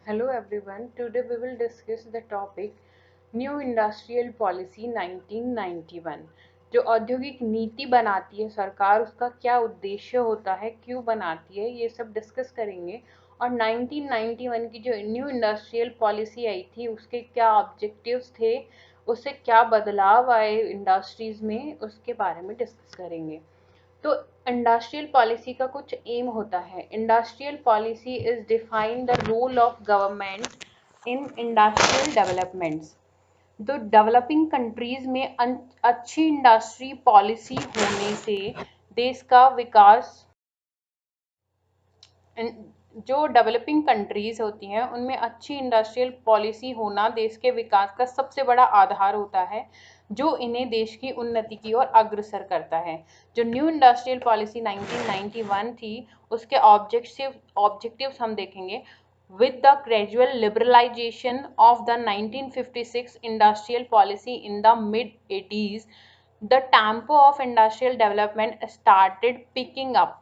Hello everyone. Today we will discuss the topic New Industrial Policy 1991। जो औद्योगिक नीति बनाती है सरकार, उसका क्या उद्देश्य होता है, क्यों बनाती है, ये सब डिस्कस करेंगे। और 1991 की जो न्यू इंडस्ट्रियल पॉलिसी आई थी उसके क्या ऑब्जेक्टिव्स थे, उससे क्या बदलाव आए इंडस्ट्रीज में, उसके बारे में डिस्कस करेंगे। तो इंडस्ट्रियल पॉलिसी का कुछ एम होता है। Industrial policy is define the role of government in industrial developments. तो डेवलपिंग कंट्रीज में अच्छी इंडस्ट्री पॉलिसी होने से देश का विकास, जो डेवलपिंग कंट्रीज होती हैं उनमें अच्छी इंडस्ट्रियल पॉलिसी होना देश के विकास का सबसे बड़ा आधार होता है, जो इन्हें देश की उन्नति की ओर अग्रसर करता है। जो न्यू इंडस्ट्रियल पॉलिसी 1991 थी उसके ऑब्जेक्टिव्स हम देखेंगे। With the gradual liberalization of the 1956 industrial policy in the mid-80s, the tempo of industrial development started picking up।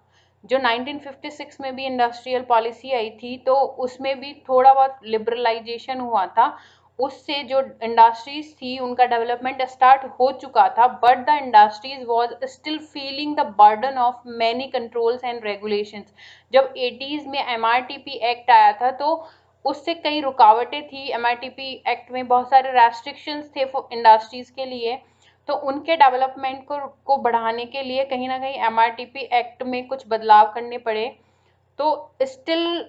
जो 1956 में भी इंडस्ट्रियल पॉलिसी आई थी तो उसमें भी थोड़ा बहुत लिबरलाइजेशन हुआ था, उससे जो इंडस्ट्रीज थी उनका डेवलपमेंट स्टार्ट हो चुका था, but the industries was still feeling the burden of many controls and regulations. जब 80s में एमआरटीपी एक्ट आया था तो उससे कई रुकावटें थी। एमआरटीपी एक्ट में बहुत सारे रेस्ट्रिक्शंस थे इंडस्ट्रीज के लिए, तो उनके डेवलपमेंट को बढ़ाने के लिए कहीं ना कहीं एमआरटीपी एक्ट में कुछ बदलाव करने पड़े। तो still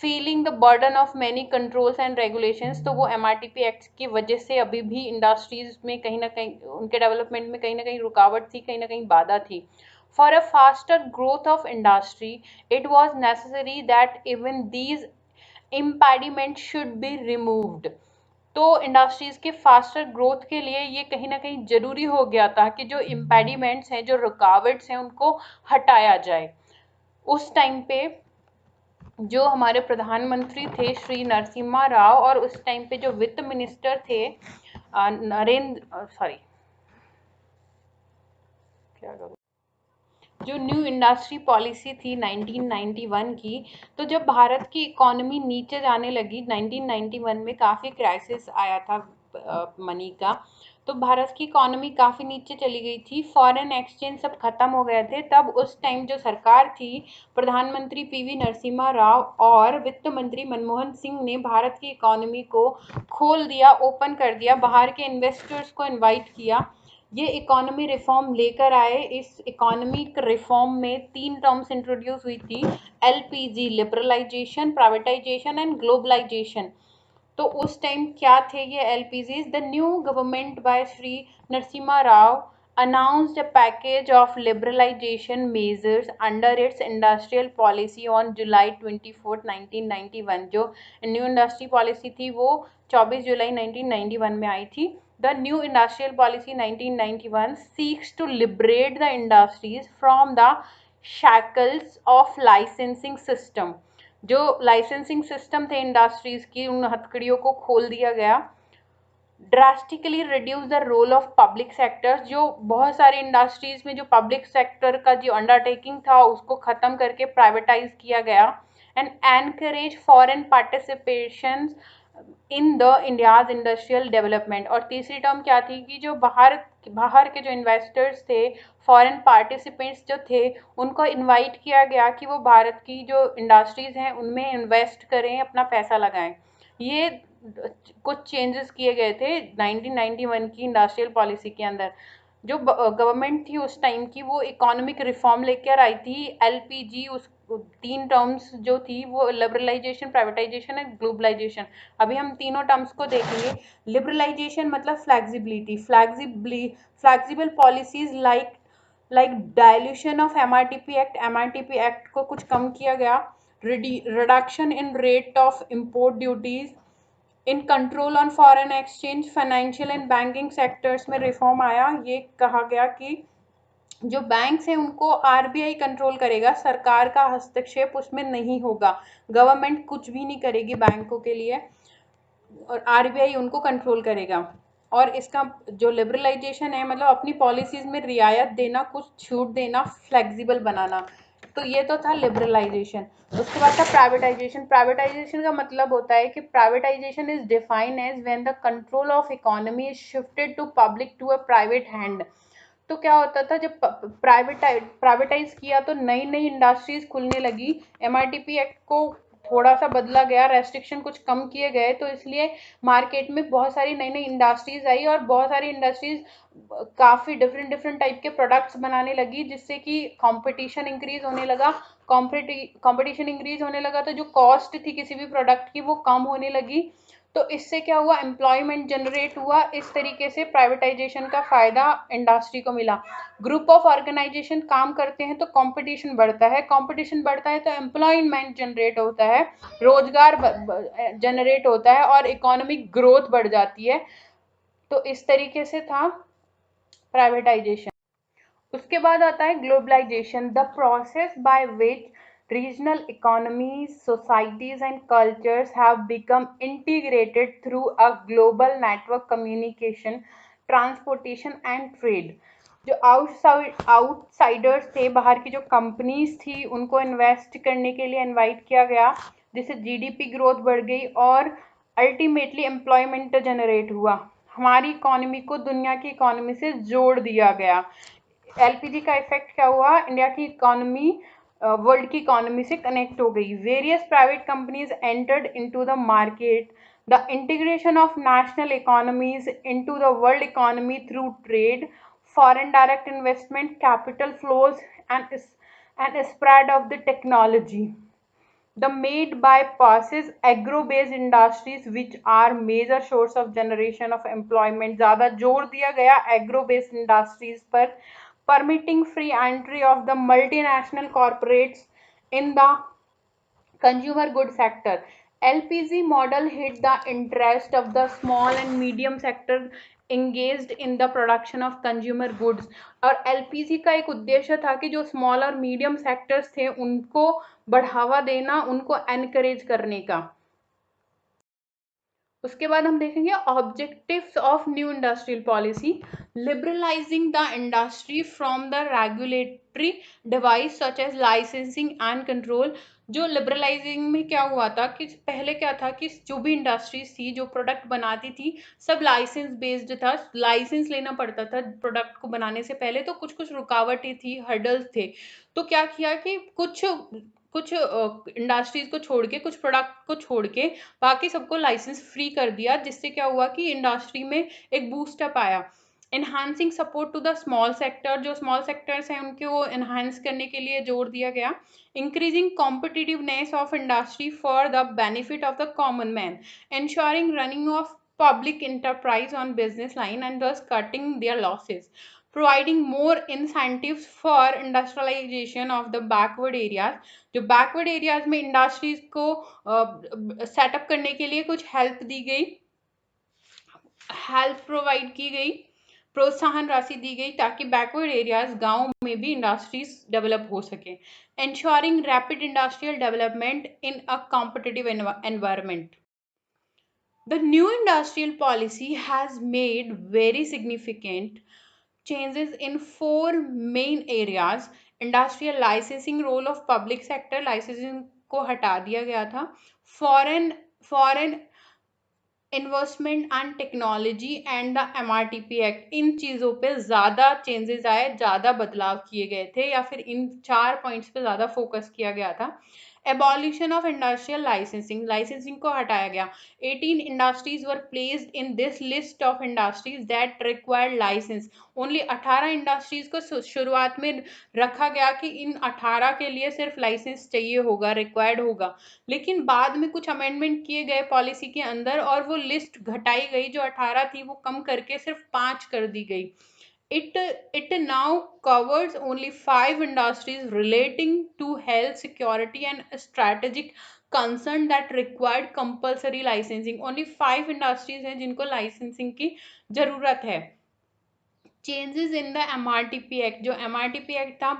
feeling the burden of many controls and regulations, तो वो एमआरटीपी एक्ट की वजह से अभी भी इंडस्ट्रीज में कहीं ना कहीं उनके डेवलपमेंट में कहीं ना कहीं रुकावट थी, कहीं ना कहीं बाधा थी। For a faster growth of industry it was necessary that even these impediment should be removed. तो इंडस्ट्रीज के फास्टर ग्रोथ के लिए ये कहीं ना कहीं जरूरी हो गया था कि जो इम्पेडिमेंट्स हैं, जो रुकावट्स हैं, उनको हटाया जाए। उस टाइम पे जो हमारे प्रधानमंत्री थे श्री नरसिम्हा राव, और उस टाइम पे जो वित्त मिनिस्टर थे जो न्यू इंडस्ट्री पॉलिसी थी 1991 की, तो जब भारत की इकोनॉमी नीचे जाने लगी 1991 में, काफ़ी क्राइसिस आया था मनी का, तो भारत की इकोनॉमी काफ़ी नीचे चली गई थी, फॉरेन एक्सचेंज सब खत्म हो गए थे। तब उस टाइम जो सरकार थी, प्रधानमंत्री पीवी नरसिम्हा राव और वित्त मंत्री मनमोहन सिंह ने भारत की इकोनॉमी को खोल दिया, ओपन कर दिया, बाहर के इन्वेस्टर्स को इनवाइट किया, ये इकोनॉमी रिफॉर्म लेकर आए। इस इकोनॉमिक रिफॉर्म में 3 टर्म्स इंट्रोड्यूस हुई थी, LPG, liberalisation, privatisation and globalisation. तो उस टाइम क्या थे ये LPGs? The new government by Shri Narasimha Rao announced a package of liberalization measures under its industrial policy on July 24, 1991। जो न्यू इंडस्ट्री पॉलिसी थी वो 24 जुलाई 1991 में आई थी। The new industrial policy 1991 seeks to liberate the industries from the shackles of licensing system। जो licensing system थे industries की, उन हथकड़ियों को खोल दिया गया। Drastically reduce the role of public sectors, जो बहुत सारी इंडस्ट्रीज में जो पब्लिक सेक्टर का जो अंडरटेकिंग था उसको ख़त्म करके प्राइवेटाइज किया गया। And encourage foreign participation in the India's industrial development. और तीसरी टर्म क्या थी कि जो बाहर के जो इन्वेस्टर्स थे, फॉरेन पार्टिसिपेंट्स जो थे, उनको इनवाइट किया गया कि वो भारत की जो इंडस्ट्रीज़ हैं उनमें इन्वेस्ट करें, अपना पैसा लगाएं। ये कुछ चेंजेस किए गए थे 1991 की इंडस्ट्रियल पॉलिसी के अंदर। जो गवर्नमेंट थी उस टाइम की, वो इकोनॉमिक रिफॉर्म लेकर आई थी। एलपीजी, उस 3 टर्म्स जो थी वो लिबरलाइजेशन, प्राइवेटाइजेशन एंड ग्लोबलाइजेशन। अभी हम तीनों टर्म्स को देखेंगे। लिबरलाइजेशन मतलब flexibility, flexible policies like dilution of MRTP act को कुछ कम किया गया। Reduction in rate of import duties, in control on foreign exchange, financial and banking sectors में रिफॉर्म आया। ये कहा गया कि जो बैंक्स हैं उनको आरबीआई कंट्रोल करेगा, सरकार का हस्तक्षेप उसमें नहीं होगा, गवर्नमेंट कुछ भी नहीं करेगी बैंकों के लिए, और आरबीआई उनको कंट्रोल करेगा। और इसका जो लिबरलाइजेशन है मतलब अपनी पॉलिसीज़ में रियायत देना, कुछ छूट देना, फ्लेक्सिबल बनाना। तो ये तो था लिबरलाइजेशन। उसके बाद था प्राइवेटाइजेशन। प्राइवेटाइजेशन का मतलब होता है कि privatisation is defined as when the control of economy is shifted to public to a private hand. तो क्या होता था, जब प्राइवेटाइज किया तो नई नई इंडस्ट्रीज खुलने लगी। एमआरटीपी एक्ट को थोड़ा सा बदला गया, रेस्ट्रिक्शन कुछ कम किए गए, तो इसलिए मार्केट में बहुत सारी नई नई इंडस्ट्रीज आई और बहुत सारी इंडस्ट्रीज काफ़ी डिफरेंट डिफरेंट टाइप के प्रोडक्ट्स बनाने लगी, जिससे कि कंपटीशन इंक्रीज होने लगा। कंपटीशन इंक्रीज होने लगा तो जो कॉस्ट थी किसी भी प्रोडक्ट की वो कम होने लगी। तो इससे क्या हुआ, एम्प्लॉयमेंट जनरेट हुआ। इस तरीके से प्राइवेटाइजेशन का फायदा इंडस्ट्री को मिला। ग्रुप ऑफ ऑर्गेनाइजेशन काम करते हैं तो कंपटीशन बढ़ता है, कंपटीशन बढ़ता है तो एम्प्लॉयमेंट जनरेट होता है, रोजगार जनरेट होता है और इकोनॉमिक ग्रोथ बढ़ जाती है। तो इस तरीके से था प्राइवेटाइजेशन। उसके बाद आता है globalisation, the process by which regional economies, societies and cultures have become integrated through a global network communication, transportation and trade। जो आउटसाइडर्स थे, बाहर की जो कंपनीज थी, उनको इन्वेस्ट करने के लिए इनवाइट किया गया, जिससे जीडीपी ग्रोथ बढ़ गई और अल्टीमेटली एम्प्लॉयमेंट जनरेट हुआ। हमारी इकोनॉमी को दुनिया की इकोनॉमी से जोड़ दिया गया। एलपीजी का इफेक्ट क्या हुआ, इंडिया की इकोनॉमी वर्ल्ड की इकोनॉमी से कनेक्ट हो गई। Various private companies entered into the market, the integration of national economies into the world economy through trade, foreign direct investment, capital flows, and spread of the technology. The made by passes agro-based industries which are major source of generation of employment, ज़्यादा जोर दिया गया agro-based industries पर, permitting free entry of the multinational corporates in the consumer goods sector. LPG model hit the interest of the small and medium sector engaged in the production of consumer goods। और LPG का एक उद्देश्य था कि जो small और medium sectors थे उनको बढ़ावा देना, उनको एनकरेज करने का। उसके बाद हम देखेंगे objectives of new industrial policy, liberalising the industry from the regulatory device such as licensing and control. जो लिबरलाइजिंग में क्या हुआ था कि पहले क्या था कि जो भी इंडस्ट्रीज थी जो प्रोडक्ट बनाती थी सब लाइसेंस बेस्ड था, लाइसेंस लेना पड़ता था प्रोडक्ट को बनाने से पहले, तो कुछ कुछ रुकावटें थी, हर्डल्स थे। तो क्या किया कि कुछ कुछ इंडस्ट्रीज को छोड़ के, कुछ प्रोडक्ट को छोड़ के बाकी सबको लाइसेंस फ्री कर दिया, जिससे क्या हुआ कि इंडस्ट्री में एक बूस्टअप आया। Enhancing support to the small sector, जो स्मॉल सेक्टर्स हैं उनको एनहांस करने के लिए जोर दिया गया। Increasing competitiveness of industry for the benefit of the common man, ensuring running of public enterprise on business line and thus cutting their losses, providing more incentives for industrialization of the backward areas। जो backward areas में industries को setup करने के लिए कुछ help दी गई, help provide की गई, प्रोत्साहन राशि दी गई ताकि बैकवर्ड एरियाज गांव में भी इंडस्ट्रीज डेवलप हो सके। ensuring rapid industrial development in a competitive environment। The new industrial policy has made very significant changes in four main areas। Industrial licensing, role of public sector licensing को हटा दिया गया था। Foreign foreign investment and technology and the MRTP act, इन चीज़ों पे ज़्यादा changes आए, ज़्यादा बदलाव किए गए थे, या फिर इन 4 पॉइंट्स पे ज़्यादा फोकस किया गया था। Abolition of industrial licensing, licensing को हटाया गया। 18 industries were placed in this list of industries that required licence. Only 18 industries को शुरुआत में रखा गया कि इन 18 के लिए सिर्फ लाइसेंस चाहिए होगा, रिक्वायर्ड होगा। लेकिन बाद में कुछ अमेंडमेंट किए गए पॉलिसी के अंदर और वो लिस्ट घटाई गई, जो 18 थी वो कम करके सिर्फ 5 कर दी गई। It now covers only 5 industries relating to health, security and strategic concern that required compulsory licensing। only 5 industries हैं जिनको licensing की जरूरत है। Changes in the MRTP act, जो एमआरटीपी एक्ट था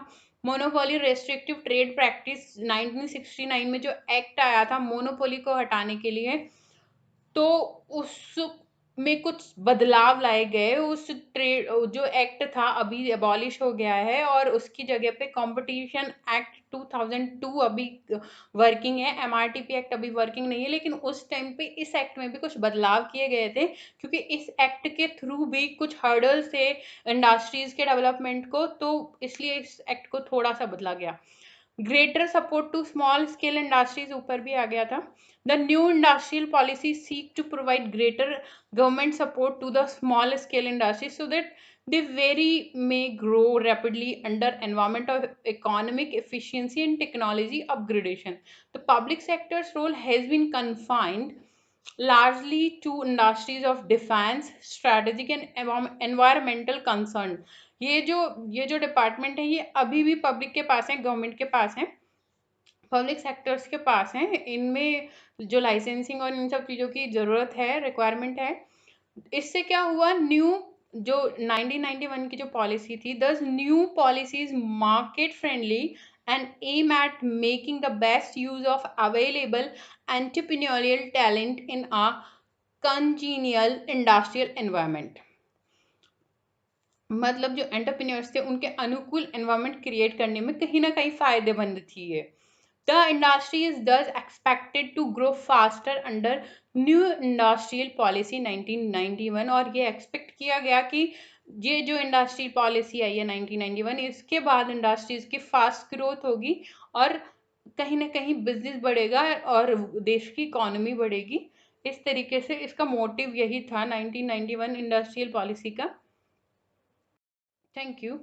मोनोपोली रेस्ट्रिक्टिव ट्रेड प्रैक्टिस 1969 में जो एक्ट आया था मोनोपोली को हटाने के लिए, तो में कुछ बदलाव लाए गए। उस ट्रेड जो एक्ट था अभी अबॉलिश हो गया है और उसकी जगह पे कंपटीशन एक्ट 2002 अभी वर्किंग है। एमआरटीपी एक्ट अभी वर्किंग नहीं है, लेकिन उस टाइम पे इस एक्ट में भी कुछ बदलाव किए गए थे, क्योंकि इस एक्ट के थ्रू भी कुछ हर्डल्स थे इंडस्ट्रीज के डेवलपमेंट को, तो इसलिए इस एक्ट को थोड़ा सा बदला गया। Greater support to small scale industries ऊपर भी आ गया था। The new industrial policy seek to provide greater government support to the small scale industries so that they very may grow rapidly under environment of economic efficiency and technology upgradation. The public sector's role has been confined largely to industries of defense, strategic and environmental concern. ये जो department है ये अभी भी public के पास है, government के पास है, पब्लिक सेक्टर्स के पास हैं। इनमें जो लाइसेंसिंग और इन सब चीज़ों की ज़रूरत है, रिक्वायरमेंट है। इससे क्या हुआ, न्यू जो 1991 की जो पॉलिसी थी, thus new policies market friendly and aim at making the best use of available entrepreneurial talent in a congenial industrial environment. मतलब जो एंटरप्रेन्योर्स थे उनके अनुकूल एनवायरनमेंट क्रिएट करने में कहीं ना कहीं फायदेमंद थी ये। The industry is thus expected to grow faster under New Industrial Policy 1991, और ये एक्सपेक्ट किया गया कि ये जो इंडस्ट्रियल पॉलिसी आई है 1991, इसके बाद इंडस्ट्रीज की फास्ट ग्रोथ होगी और कहीं ना कहीं बिजनेस बढ़ेगा और देश की इकोनॉमी बढ़ेगी। इस तरीके से इसका मोटिव यही था 1991 इंडस्ट्रियल पॉलिसी का। Thank you.